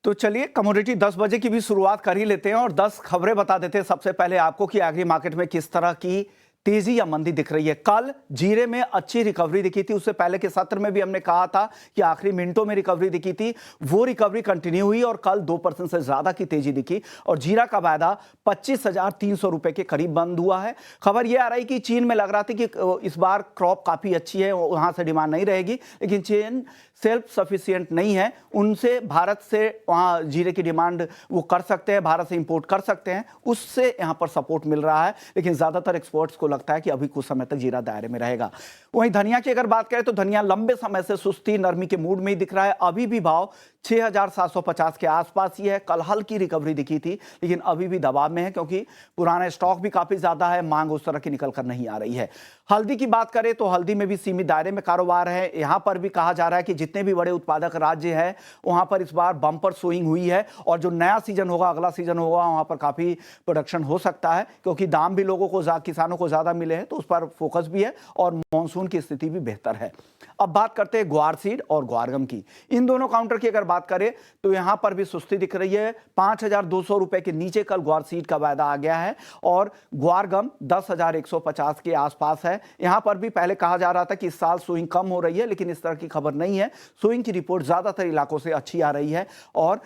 तो चलिए कमोडिटी 10 बजे की भी शुरुआत कर ही लेते हैं और 10 खबरें बता देते हैं सबसे पहले आपको कि एग्री मार्केट में किस तरह की तेजी या मंदी दिख रही है। कल जीरे में अच्छी रिकवरी दिखी थी, उससे पहले के सत्र में भी हमने कहा था कि आखिरी मिनटों में रिकवरी दिखी थी, वो रिकवरी कंटिन्यू हुई और कल 2% से ज्यादा की तेजी दिखी और जीरा का वायदा 25,300 रुपए के करीब बंद हुआ है। खबर यह आ रही कि चीन में लग रहा था कि इस बार क्रॉप काफी अच्छी है, वहां से डिमांड नहीं रहेगी, लेकिन चीन सेल्फ सफिशिएंट नहीं है, उनसे भारत से वहां जीरे की डिमांड वो कर सकते हैं, भारत से इंपोर्ट कर सकते हैं, उससे यहां पर सपोर्ट मिल रहा है। लेकिन ज्यादातर एक्सपर्ट्स को लगता है कि अभी कुछ समय तक जीरा दायरे में रहेगा। वहीं धनिया की अगर बात करें तो धनिया लंबे समय से सुस्ती नरमी के मूड में ही दिख रहा है। अभी भी भाव 6,750 के आसपास ही है। कल हल्की रिकवरी दिखी थी, लेकिन अभी भी दबाव में है क्योंकि पुराना स्टॉक भी काफी ज्यादा है, मांग उस तरह की निकल कर नहीं आ रही है। हल्दी की बात करें तो हल्दी में भी सीमित दायरे में कारोबार है। यहां पर भी कहा जा रहा है कि जितने भी बड़े उत्पादक राज्य हैं वहां पर इस बार बम्पर सोइंग हुई है और जो नया सीजन होगा, अगला सीजन होगा, वहां पर काफी प्रोडक्शन हो सकता है क्योंकि दाम भी लोगों को, किसानों को ज्यादा मिले हैं, तो उस पर फोकस भी है और मॉनसून की स्थिति भी बेहतर है। अब बात करते हैं ग्वार सीड और ग्वारगम की। इन दोनों काउंटर की अगर बात करें तो यहां पर भी सुस्ती दिख रही है। 5,200 रुपए के नीचे कल ग्वार सीड का वायदा आ गया है और ग्वारगम 10,150 के आसपास है। यहां पर भी पहले कहा जा रहा था कि इस साल सोइंग कम हो रही है, लेकिन इस तरह की खबर नहीं है। सोइंग की रिपोर्ट ज्यादातर इलाकों से अच्छी आ रही है और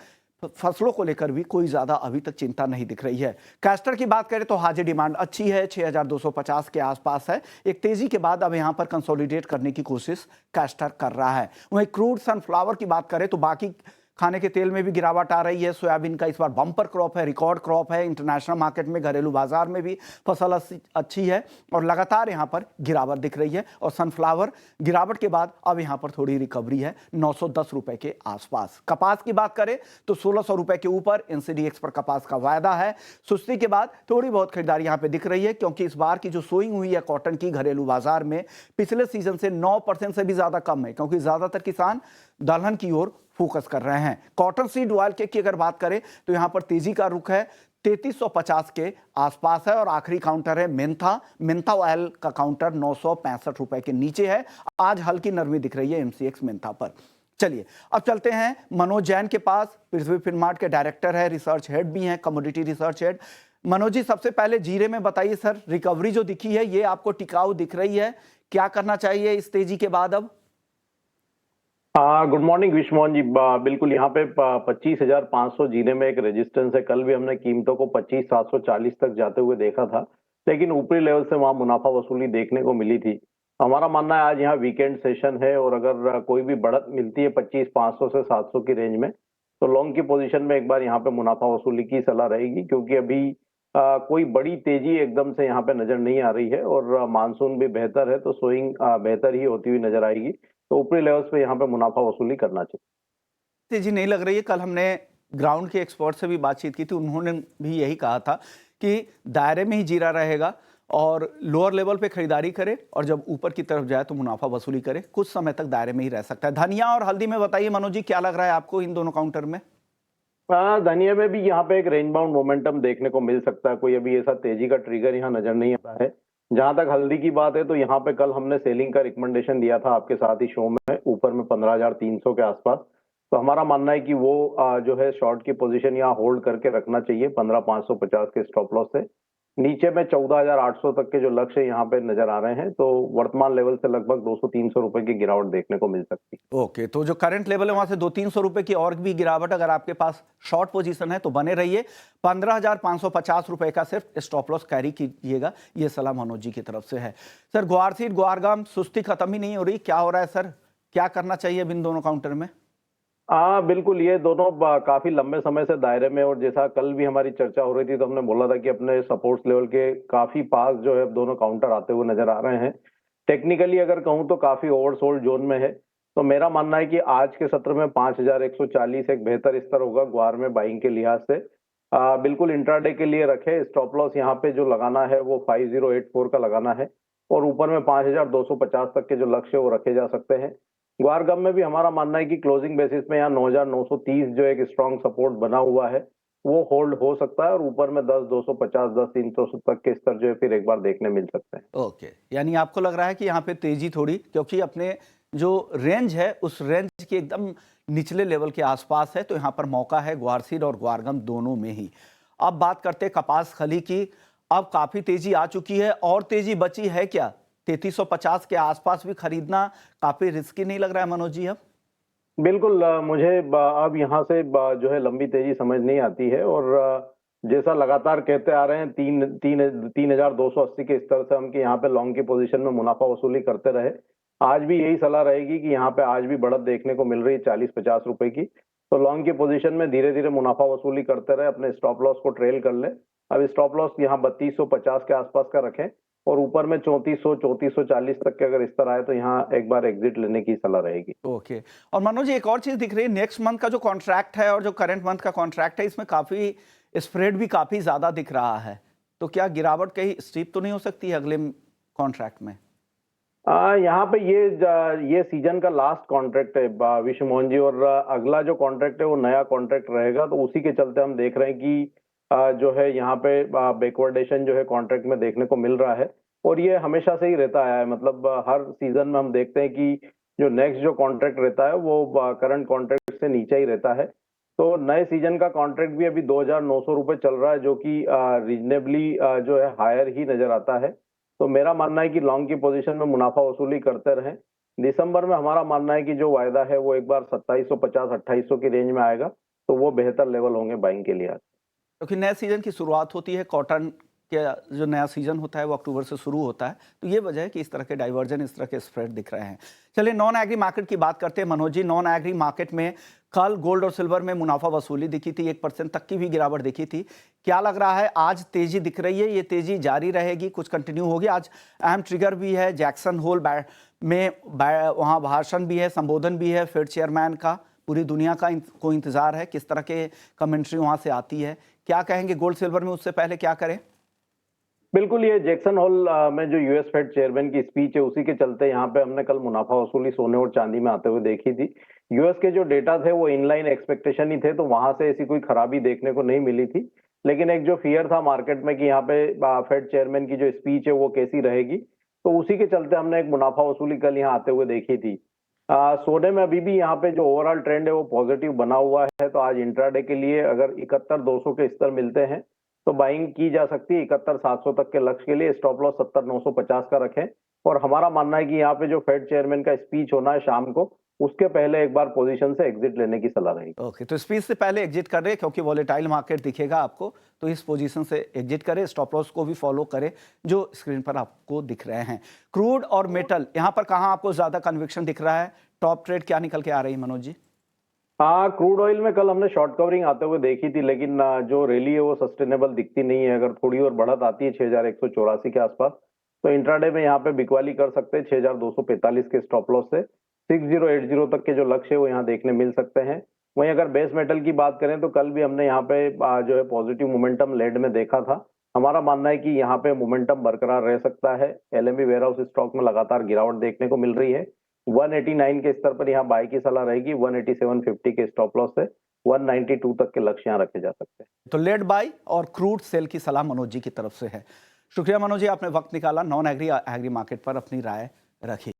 फसलों को लेकर भी कोई ज्यादा अभी तक चिंता नहीं दिख रही है। कैस्टर की बात करें तो हाजिर डिमांड अच्छी है, 6,250 के आसपास है। एक तेजी के बाद अब यहां पर कंसोलिडेट करने की कोशिश कैस्टर कर रहा है। वहीं क्रूड सनफ्लावर की बात करें तो बाकी खाने के तेल में भी गिरावट आ रही है। सोयाबीन का इस बार बम्पर क्रॉप है, रिकॉर्ड क्रॉप है। इंटरनेशनल मार्केट में, घरेलू बाजार में भी फसल अच्छी है और लगातार यहां पर गिरावट दिख रही है। और सनफ्लावर गिरावट के बाद अब यहां पर थोड़ी रिकवरी है, 910 रुपए के आसपास। कपास की बात करें तो 1,600 रुपए के ऊपर एनसीडीएक्स पर कपास का वायदा है। सुस्ती के बाद थोड़ी बहुत खरीदारी यहां पर दिख रही है क्योंकि इस बार की जो सोइंग हुई है कॉटन की घरेलू बाजार में पिछले सीजन से 9% से भी ज्यादा कम है क्योंकि ज्यादातर किसान दलहन की ओर फोकस कर रहे हैं। कॉटन सीड ऑयल की अगर बात करें तो यहां पर तेजी का रुख है, 3350 के आसपास है और आखिरी काउंटर है मेंथा ऑयल का काउंटर 965 रुपए के नीचे है। आज हल्की नरमी दिख रही है एमसीएक्स मेंथा पर। चलिए अब चलते हैं मनोज जैन के पास। पृथ्वी फिनमार्ट के डायरेक्टर है, रिसर्च हेड भी हैं, commodity research head. Manoj ji, सबसे पहले जीरे में बताइए सर, रिकवरी जो दिखी है ये आपको टिकाऊ दिख रही है, क्या करना चाहिए इस तेजी के बाद अब? गुड मॉर्निंग विश्वमोहन जी। बिल्कुल, यहाँ पे 25,500 जीने में एक रेजिस्टेंस है। कल भी हमने कीमतों को 25,740 तक जाते हुए देखा था, लेकिन ऊपरी लेवल से वहां मुनाफा वसूली देखने को मिली थी। हमारा मानना है आज यहाँ वीकेंड सेशन है और अगर कोई भी बढ़त मिलती है 25,500 से 700 की रेंज में, तो लॉन्ग की पोजीशन में एक बार यहाँ पे मुनाफा वसूली की सलाह रहेगी क्योंकि अभी कोई बड़ी तेजी एकदम से यहाँ पे नजर नहीं आ रही है और मानसून भी बेहतर है, तो सोइंग बेहतर ही होती हुई नजर आएगी। तो ऊपरी लेवल्स पे यहाँ पे मुनाफा वसूली करना चाहिए। तेजी नहीं लग रही है। कल हमने ग्राउंड के एक्सपर्ट से भी बातचीत की थी, उन्होंने भी यही कहा था कि दायरे में ही जीरा रहेगा और लोअर लेवल पे खरीदारी करे और जब ऊपर की तरफ जाए तो मुनाफा वसूली करे। कुछ समय तक दायरे में ही रह सकता है। धनिया और हल्दी में बताइए मनोज जी, क्या लग रहा है आपको इन दोनों काउंटर में? धनिया में भी यहाँ पे एक रेंज बाउंड मोमेंटम देखने को मिल सकता है। कोई अभी ऐसा तेजी का ट्रिगर यहाँ नजर नहीं आता है। जहां तक हल्दी की बात है तो यहाँ पे कल हमने सेलिंग का रिकमेंडेशन दिया था आपके साथ ही शो में, ऊपर में 15,300 के आसपास। तो हमारा मानना है कि वो जो है शॉर्ट की पोजीशन यहाँ होल्ड करके रखना चाहिए 15,550 के स्टॉप लॉस से। नीचे में 14,800 तक के जो लक्ष्य यहाँ पे नजर आ रहे हैं, तो वर्तमान लेवल से लगभग 200-300 रुपए की गिरावट देखने को मिल सकती है। ओके, तो जो करंट लेवल है वहां से 200-300 रुपए की और भी गिरावट अगर आपके पास शॉर्ट पोजीशन है तो बने रहिए। 15,550 रुपए का सिर्फ स्टॉप लॉस कैरी कीजिएगा, ये सलाह मनोज जी की तरफ से है। सर, ग्वार सीड ग्वारगम सुस्ती खत्म ही नहीं हो रही, क्या हो रहा है सर? क्या करना चाहिए इन दोनों काउंटर में? बिल्कुल, ये दोनों काफी लंबे समय से दायरे में, और जैसा कल भी हमारी चर्चा हो रही थी तो हमने बोला था कि अपने सपोर्ट्स लेवल के काफी पास जो है दोनों काउंटर आते हुए नजर आ रहे हैं। टेक्निकली अगर कहूं तो काफी ओवरसोल्ड जोन में है। तो मेरा मानना है कि आज के सत्र में 5,140 एक बेहतर स्तर होगा ग्वार में बाइंग के लिहाज से। बिल्कुल इंट्राडे के लिए रखे। स्टॉप लॉस यहाँ पे जो लगाना है वो 5084 का लगाना है और ऊपर में 5,250 तक के जो लक्ष्य वो रखे जा सकते हैं। ग्वारगम में भी हमारा मानना है कि क्लोजिंग बेसिस में यहाँ 9,930 जो एक स्ट्रॉन्ग सपोर्ट बना हुआ है वो होल्ड हो सकता है और ऊपर में 10,250, 10,300 तक के स्तर जो है फिर एक बार देखने मिल सकते हैं। ओके, यानी आपको लग रहा है कि यहाँ पे तेजी थोड़ी, क्योंकि अपने जो रेंज है उस रेंज कि एकदम निचले लेवल के आसपास है, तो यहाँ पर मौका है ग्वारसीड और ग्वारगम दोनों में ही। अब बात करते हैं कपास खली की। अब काफी तेजी आ चुकी है और तेजी बची है क्या? 3350 के आसपास भी खरीदना काफी रिस्की नहीं लग रहा है मनोज जी अब? बिल्कुल मुझे अब यहाँ से जो है लंबी तेजी समझ नहीं आती है और जैसा लगातार कहते आ रहे हैं 3,280 के स्तर से हम कि यहाँ पे लॉन्ग की पोजीशन में मुनाफा वसूली करते रहे। आज भी यही सलाह रहेगी कि यहाँ पे आज भी बढ़त देखने को मिल रही है 40-50 रुपए की, तो लॉन्ग की पोजीशन में धीरे धीरे मुनाफा वसूली करते रहे, अपने स्टॉप लॉस को ट्रेल कर ले। अब स्टॉप लॉस यहाँ 3250 के आसपास का रखें और ऊपर में 3440 तक के अगर स्तर आए तो यहाँ एक बार एग्जिट लेने की सलाह रहेगी। ओके। और मनोज जी एक और चीज दिख रही है, नेक्स्ट मंथ का जो कॉन्ट्रैक्ट है और जो करंट मंथ का कॉन्ट्रैक्ट है, इसमें काफी स्प्रेड भी काफी ज्यादा दिख रहा है, तो क्या गिरावट कहीं स्टीप तो नहीं हो सकती है अगले कॉन्ट्रैक्ट में? यहाँ पे ये सीजन का लास्ट कॉन्ट्रैक्ट है विश्व मोहन जी, और अगला जो कॉन्ट्रैक्ट है वो नया कॉन्ट्रैक्ट रहेगा, तो उसी के चलते हम देख रहे हैं कि जो है यहाँ पे बैकवर्डेशन जो है कॉन्ट्रैक्ट में देखने को मिल रहा है और ये हमेशा से ही रहता आया है। मतलब हर सीजन में हम देखते हैं कि जो नेक्स्ट जो कॉन्ट्रैक्ट रहता है वो करंट कॉन्ट्रैक्ट से नीचे ही रहता है। तो नए सीजन का कॉन्ट्रैक्ट भी अभी 2,900 रुपए चल रहा है, जो कि रीजनेबली जो है हायर ही नजर आता है। तो मेरा मानना है कि लॉन्ग की पोजीशन में मुनाफा वसूली करते रहें। दिसंबर में हमारा मानना है कि जो वायदा है वो एक बार 2750-2800 की रेंज में आएगा, तो वो बेहतर लेवल होंगे बाइंग के लिए। क्योंकि नए सीजन की शुरुआत होती है, कॉटन के जो नया सीजन होता है वो अक्टूबर से शुरू होता है, तो ये वजह है कि इस तरह के डाइवर्जन, इस तरह के स्प्रेड दिख रहे हैं। चलिए नॉन एग्री मार्केट की बात करते हैं Manoj ji. Non agri market में कल गोल्ड और सिल्वर में मुनाफा वसूली दिखी थी, 1% तक की भी गिरावट दिखी थी। क्या लग रहा है आज तेजी दिख रही है, ये तेजी जारी रहेगी, कुछ कंटिन्यू होगी? आज अहम ट्रिगर भी है, जैक्सन होल में वहाँ भाषण भी है, संबोधन भी है फेड चेयरमैन का, पूरी दुनिया का को इंतजार है किस तरह के कमेंट्री वहाँ से आती है। क्या कहेंगे गोल्ड सिल्वर में, उससे पहले क्या करें? बिल्कुल, ये जैक्सन होल में जो यूएस फेड चेयरमैन की स्पीच है उसी के चलते यहाँ पे हमने कल मुनाफा वसूली सोने और चांदी में आते हुए देखी थी। यूएस के जो डेटा थे वो इनलाइन एक्सपेक्टेशन ही थे, तो वहां से ऐसी कोई खराबी देखने को नहीं मिली थी। लेकिन एक जो फियर था मार्केट में कि यहाँ पे फेड चेयरमैन की जो स्पीच है वो कैसी रहेगी, तो उसी के चलते हमने एक मुनाफा वसूली कल यहाँ आते हुए देखी थी। सोने में अभी भी यहाँ पे जो ओवरऑल ट्रेंड है वो पॉजिटिव बना हुआ है, तो आज इंट्राडे के लिए अगर 71,200 के स्तर मिलते हैं तो बाइंग की जा सकती है 71,700 तक के लक्ष्य के लिए। स्टॉप लॉस 70,950 का रखें और हमारा मानना है कि यहाँ पे जो फेड चेयरमैन का स्पीच होना है शाम को, उसके पहले एक बार पोजीशन से एग्जिट लेने की सलाह रहेगी। ओके, तो स्पीच से पहले एग्जिट कर रहे, क्योंकि वॉलेटाइल मार्केट दिखेगा आपको, तो इस पोजीशन से एग्जिट करें, स्टॉप लॉस को भी फॉलो करें जो स्क्रीन पर आपको दिख रहे हैं। क्रूड और मेटल, यहाँ पर कहाँ आपको ज्यादा कन्विक्शन दिख रहा है? टॉप ट्रेड क्या निकल के आ रही है मनोज जी? हाँ, क्रूड ऑयल में कल हमने शॉर्ट कवरिंग आते हुए देखी थी, लेकिन जो रैली है वो सस्टेनेबल दिखती नहीं है। अगर थोड़ी और बढ़त आती है 6,184 के आसपास, तो इंट्राडे में यहाँ पे बिकवाली कर सकते हैं 6,245 के स्टॉप लॉस से। 6,080 तक के जो लक्ष्य है वो यहाँ देखने मिल सकते हैं। वहीं अगर बेस मेटल की बात करें तो कल भी हमने यहाँ पे जो है पॉजिटिव मोमेंटम लेड में देखा था। हमारा मानना है कि यहाँ पे मोमेंटम बरकरार रह सकता है। एलएमबी वेयरहाउस स्टॉक में लगातार गिरावट देखने को मिल रही है। 189 के स्तर पर यहाँ बाय की सलाह रहेगी। 187.50 के स्टॉप लॉस से 192 तक के लक्ष्य यहाँ रखे जा सकते हैं। तो लेड बाय और क्रूड सेल की सलाह मनोज जी की तरफ से है। शुक्रिया मनोज जी, आपने वक्त निकाला, नॉन एग्री एग्री मार्केट पर अपनी राय रखी।